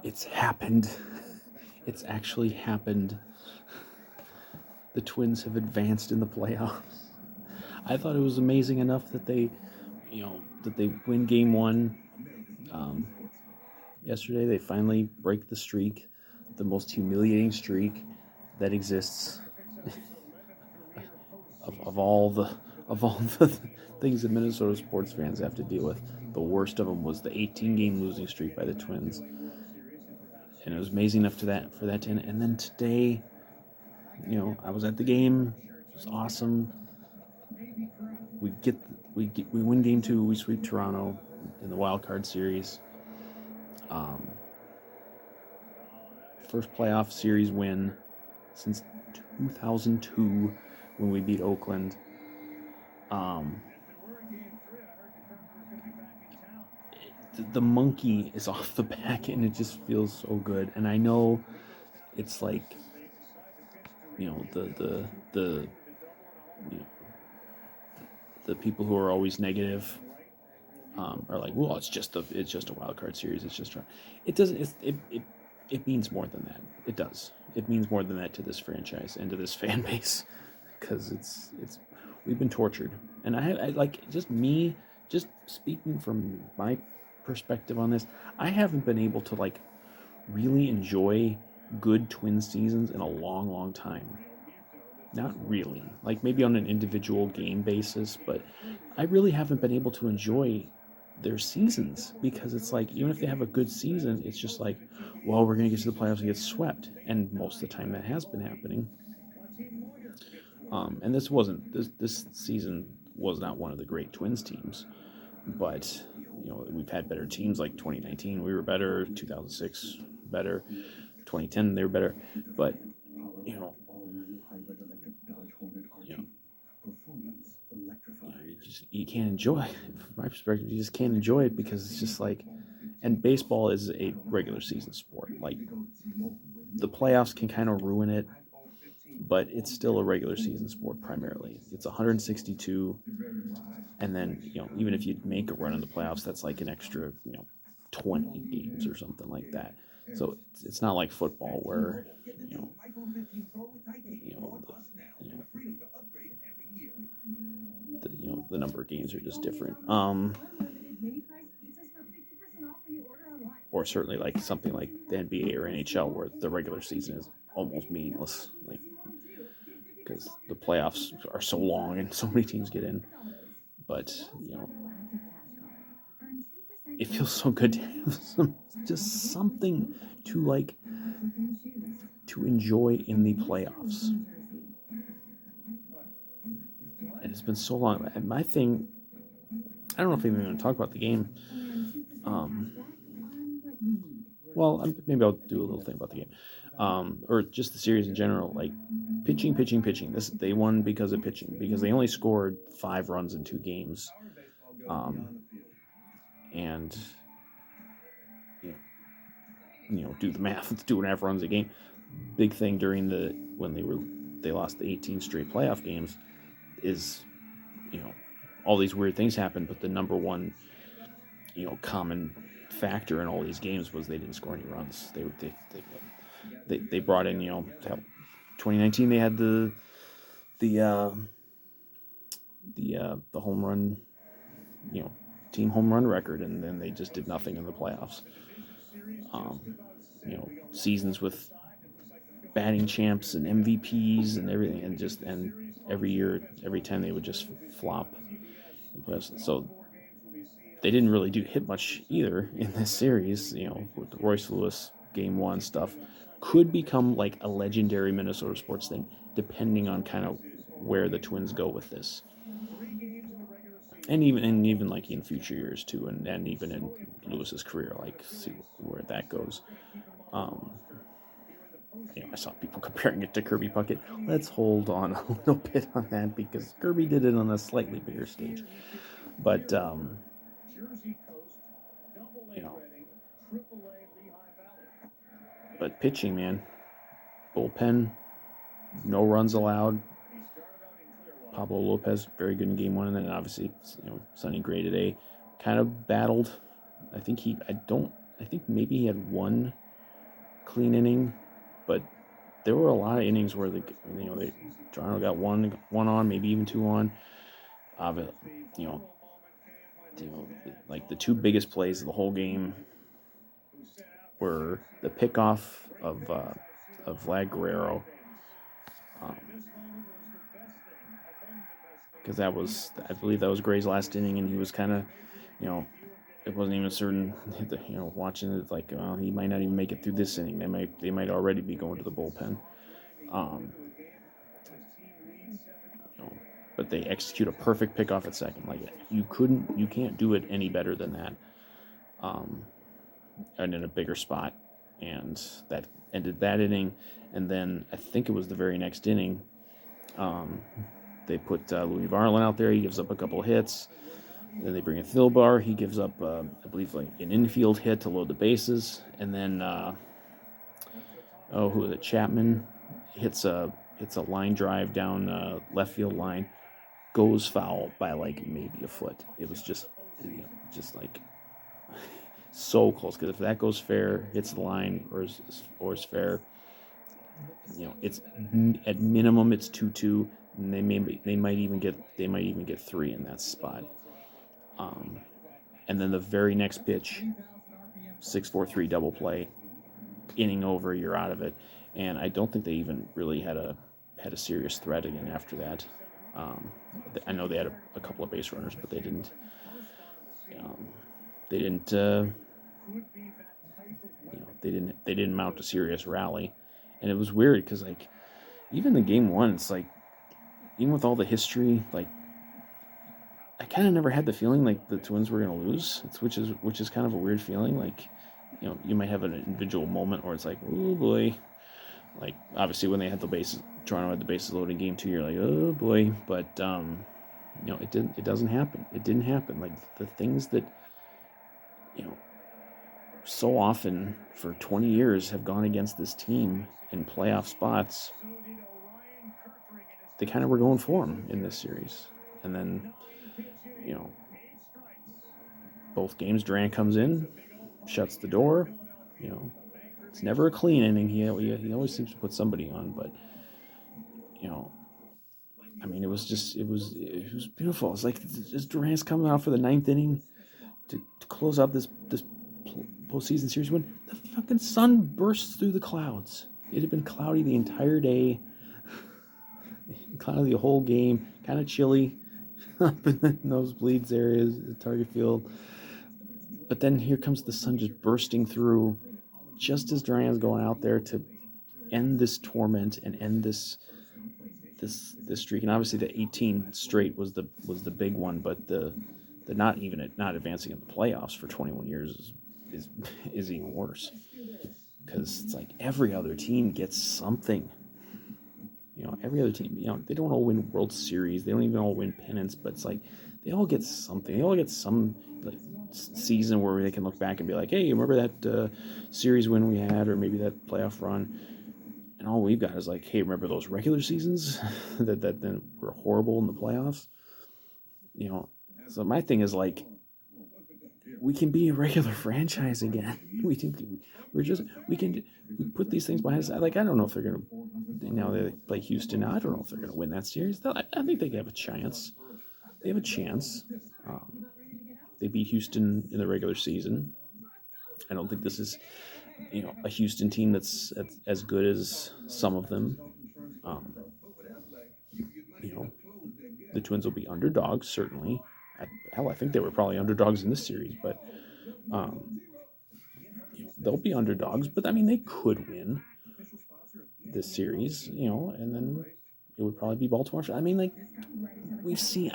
It's happened. It's actually happened. The Twins have advanced in the playoffs. I thought it was amazing enough that they win Game 1 yesterday. They finally break the streak, the most humiliating streak that exists of all the things that Minnesota sports fans have to deal with. The worst of them was the 18-game losing streak by the Twins, and it was amazing enough for that to end. And then today, I was at the game. It was awesome. We win Game 2. We sweep Toronto in the wild card series. First playoff series win since 2002 when we beat Oakland. The monkey is off the back, and it just feels so good. And I know it's like, the people who are always negative are like, well, it's just a wild card series. It's just it doesn't. It means more than that. It does. It means more than that to this franchise and to this fan base, because we've been tortured. And I like, just speaking from my perspective on this, I haven't been able to like really enjoy good Twin seasons in a long, long time. Not really. Like maybe on an individual game basis, but I really haven't been able to enjoy their seasons, because it's like, even if they have a good season, it's just like, well, we're going to get to the playoffs and get swept. And most of the time that has been happening. And this season was not one of the great Twins teams, but we've had better teams. Like 2019 we were better, 2006 better, 2010 they were better, but you can't enjoy it. From my perspective, you just can't enjoy it, because it's just like, and baseball is a regular season sport. Like, the playoffs can kind of ruin it, but it's still a regular season sport primarily. It's 162, and then even if you make a run in the playoffs, that's like an extra 20 games or something like that. So it's not like football where you know the number of games are just different. Or certainly like something like the NBA or NHL, where the regular season is almost meaningless, like, because the playoffs are so long and so many teams get in. But it feels so good to have just something to enjoy in the playoffs. And it's been so long. And my thing, I don't know if I'm even going to talk about the game. Well, maybe I'll do a little thing about the game, or just the series in general. Like, pitching. They won because of pitching, because they only scored 5 runs in 2 games, and do the math. It's 2.5 runs a game. Big thing during when they lost the 18 straight playoff games is all these weird things happened, but the number one common factor in all these games was they didn't score any runs. They brought in 2019 they had the home run team home run record, and then they just did nothing in the playoffs. Seasons with batting champs and MVPs and everything, and every time they would just flop. So they didn't really hit much either in this series. With the Royce Lewis Game 1 stuff, could become like a legendary Minnesota sports thing, depending on kind of where the Twins go with this, and even like in future years too, and even in Lewis's career, like, see where that goes. I saw people comparing it to Kirby Puckett. Let's hold on a little bit on that, because Kirby did it on a slightly bigger stage. But but pitching, man, bullpen, no runs allowed, Pablo Lopez, very good in game one, and then obviously, Sonny Gray today kind of battled. I think maybe he had one clean inning, but there were a lot of innings where Toronto got one on, maybe even two on. Like the two biggest plays of the whole game were the pickoff of Vlad Guerrero, because I believe that was Gray's last inning, and he was kind of, it wasn't even certain, watching it, like, he might not even make it through this inning. They might already be going to the bullpen. But they execute a perfect pickoff at second. Like, you can't do it any better than that. And in a bigger spot, and that ended that inning. And then I think it was the very next inning, they put Louis Varland out there. He gives up a couple of hits. Then they bring in Thielbar. He gives up, I believe, like an infield hit to load the bases. And then, who was it? Chapman hits a line drive down left field line, goes foul by like maybe a foot. It was just like so close, because if that goes fair, hits the line, or is fair, it's at minimum it's 2-2, and they might even get 3 in that spot. And then the very next pitch, 6-4-3 double play, inning over, you're out of it. And I don't think they even really had a serious threat again after that. I know they had a couple of base runners, but they didn't. They didn't mount a serious rally, and it was weird because like even in game one, it's like even with all the history, like I kind of never had the feeling like the Twins were going to lose, which is kind of a weird feeling. Like, you might have an individual moment where it's like, oh boy, like obviously when they had Toronto had the bases loaded in game 2, you're like, oh boy, but it doesn't happen. It didn't happen. Like the things that so often for 20 years have gone against this team in playoff spots, they kind of were going for them in this series. And then, both games, Durant comes in, shuts the door. It's never a clean inning. He always seems to put somebody on, but I mean, it was beautiful. It's like just Durant's coming out for the 9th inning to close out this postseason series when the fucking sun bursts through the clouds. It had been cloudy the entire day, cloudy the whole game, kind of chilly up in the nosebleeds areas, the target field. But then here comes the sun just bursting through, just as Durant's going out there to end this torment and end this streak. And obviously the 18 straight was the big one, but the not advancing in the playoffs for 21 years is even worse, because it's like every other team gets something. Every other team, they don't all win World Series, they don't even all win pennants, but it's like they all get something. They all get some like season where they can look back and be like, hey, remember that series win we had, or maybe that playoff run? And all we've got is like, hey, remember those regular seasons that then were horrible in the playoffs? So my thing is like, we can be a regular franchise again. We put these things behind us. Like, I don't know if they're gonna. They play Houston now. I don't know if they're gonna win that series. I think they have a chance. They have a chance. They beat Houston in the regular season. I don't think this is, a Houston team that's as good as some of them. The Twins will be underdogs, certainly. I think they were probably underdogs in this series, but they'll be underdogs. But I mean, they could win this series, and then it would probably be Baltimore. I mean, like we've seen,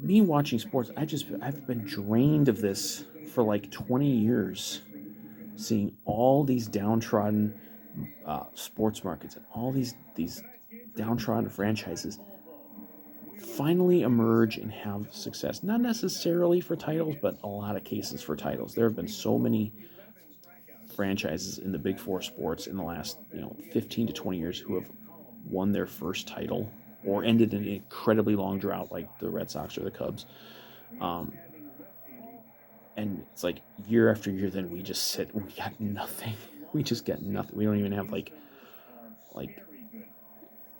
me watching sports, I've been drained of this for like 20 years, seeing all these downtrodden sports markets and all these downtrodden franchises finally emerge and have success. Not necessarily for titles, but a lot of cases for titles. There have been so many franchises in the big four sports in the last 15 to 20 years who have won their first title or ended an incredibly long drought like the Red Sox or the Cubs. And it's like year after year, then we just sit, we got nothing. We just get nothing. We don't even have like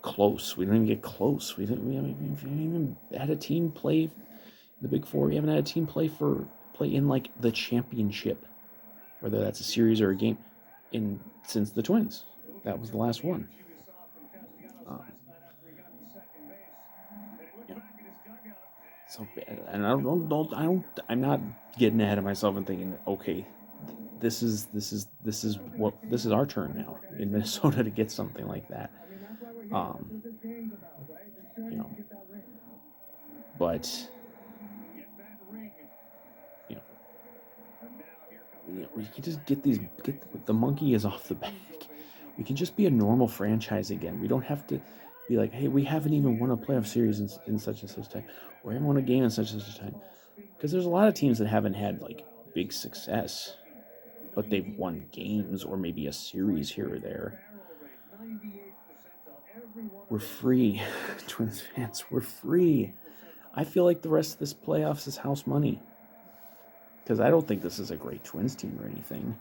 close. We don't even get close. We haven't even had a team play the Big Four. We haven't had a team play in like the championship, whether that's a series or a game, since the Twins. That was the last one. So bad, and I'm not getting ahead of myself and thinking, okay, this is our turn now in Minnesota to get something like that. But we can just get the monkey is off the back. We can just be a normal franchise again. We don't have to be like, hey, we haven't even won a playoff series in such and such time, or haven't won a game in such and such time. Because there's a lot of teams that haven't had like big success, but they've won games or maybe a series here or there. We're free, Twins fans. We're free. I feel like the rest of this playoffs is house money. Because I don't think this is a great Twins team or anything.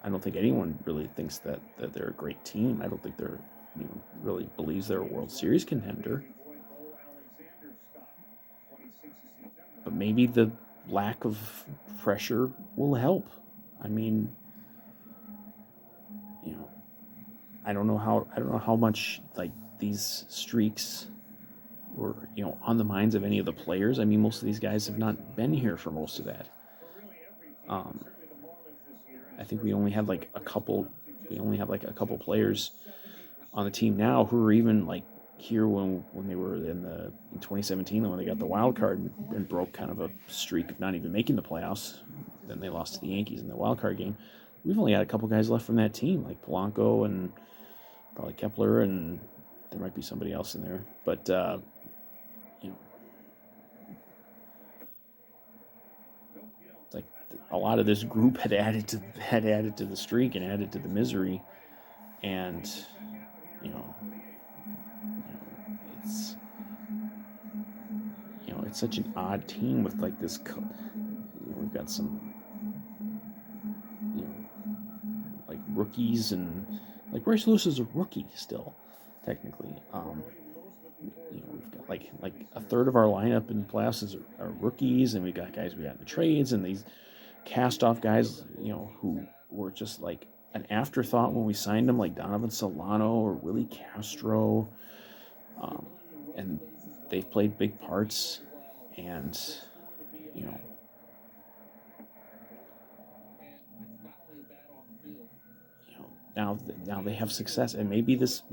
I don't think anyone really thinks that they're a great team. I don't think they're really believes they're a World Series contender. But maybe the lack of pressure will help. I mean, I don't know how much like these streaks were on the minds of any of the players. I mean, most of these guys have not been here for most of that. I think we only have like a couple players on the team now who are even like here when they were in 2017 when they got the wild card and broke kind of a streak of not even making the playoffs. Then they lost to the Yankees in the wild card game. We've only got a couple guys left from that team, like Polanco and probably Kepler, and there might be somebody else in there. But like a lot of this group had added to the streak and added to the misery, and it's such an odd team with like this. We've got some like rookies, and like Bryce Lewis is a rookie still, technically. We've got like a third of our lineup in playoffs are rookies, and we got guys we got in the trades, and these cast-off guys, who were just like an afterthought when we signed them, like Donovan Solano or Willie Castro, and they've played big parts, and now they have success, and maybe this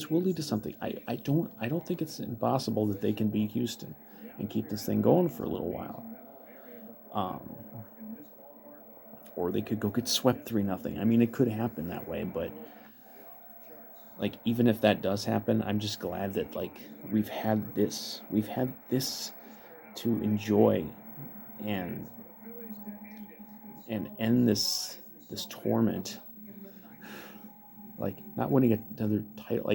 will lead to something. I don't think it's impossible that they can beat Houston and keep this thing going for a little while. Or they could go get swept 3-0. I mean, it could happen that way, but like even if that does happen, I'm just glad that like we've had this to enjoy and end this torment. Like not winning another title,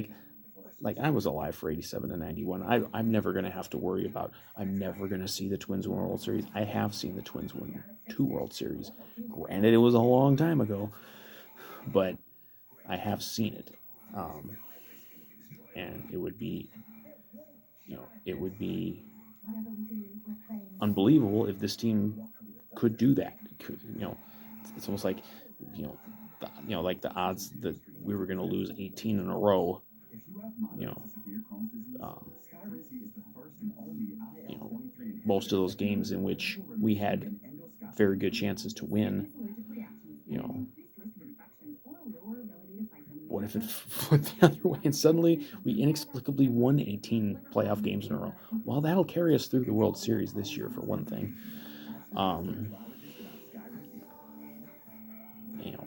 like I was alive for 87 and 91. I'm never going to have to worry about, I'm never going to see the Twins win a World Series. I have seen the Twins win 2 World Series. Granted, it was a long time ago, but I have seen it. And it would be unbelievable if this team could do that. It's almost like, like the odds that we were going to lose 18 in a row, most of those games in which we had very good chances to win, what if it flipped the other way and suddenly we inexplicably won 18 playoff games in a row? Well, that'll carry us through the World Series this year, for one thing.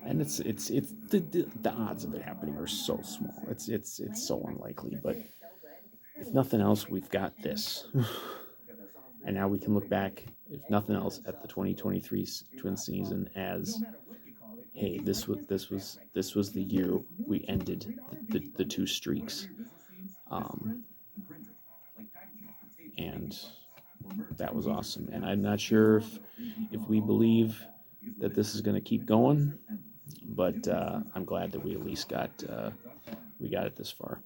And it's the odds of it happening are so small. It's so unlikely. But if nothing else, we've got this, and now we can look back, if nothing else, at the 2023 Twin season as, hey, this was the year we ended the 2 streaks. Um, and that was awesome. And I'm not sure if we believe that this is going to keep going, but I'm glad that we at least got we got it this far.